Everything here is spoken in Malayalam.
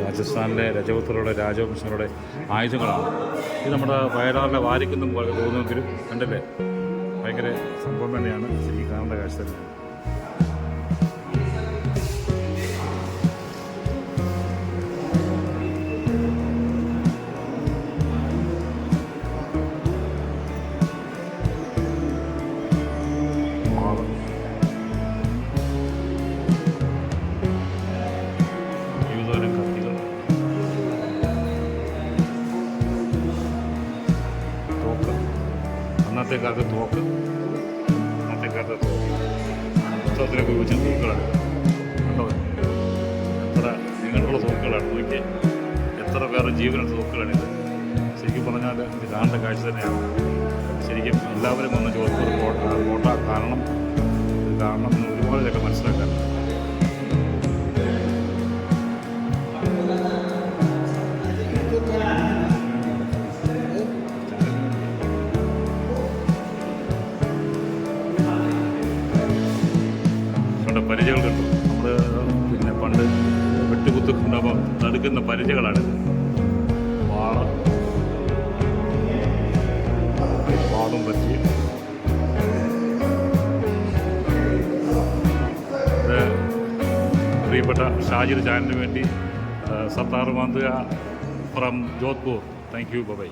രാജസ്ഥാനിലെ രജപുത്രരുടെ രാജവംശങ്ങളുടെ ആയുധങ്ങളാണ്. ഇത് നമ്മുടെ വയനാറിലെ വാരിക്കുന്നും പോലെ തോന്നുമെങ്കിലും കണ്ടില്ലേ, ഭയങ്കര സംഭവം തന്നെയാണ്. ശരിക്കും കാണേണ്ട കാഴ്ച തന്നെയാണ്. അന്നത്തെ കാലത്ത് തോക്ക്, അന്നത്തെ കാലത്ത് തോക്ക് പുസ്തകത്തിലൊക്കെ ഉപയോഗിച്ച തോക്കുകളാണ്. കണ്ടോ, എത്ര നീളമുള്ള തോക്കുകളാണ്. നോക്കി എത്ര പേരുടെ ജീവനുള്ള തോക്കുകളാണിത്. ശരിക്കും പറഞ്ഞാൽ ഇത് കാണേണ്ട കാഴ്ച തന്നെയാണ്. ശരിക്കും എല്ലാവരും വന്ന് ജോധ്പൂർ കോട്ട കാണണം. ഇത് കാണണം എന്ന് ഒരുപാട് ഇതൊക്കെ മനസ്സിലാക്കാൻ. പരിചകൾ കണ്ടു. നമ്മൾ പിന്നെ പണ്ട് വെട്ടുകുത്തുണ്ടാകുമ്പോൾ തടുക്കുന്ന പരിചകളാണിത്. വാളും പറ്റി ഇത് പ്രിയപ്പെട്ട ഷാജിദ് ചാനലിന് വേണ്ടി സത്താർ മാന്തുക from Jodhpur. Thank you. By.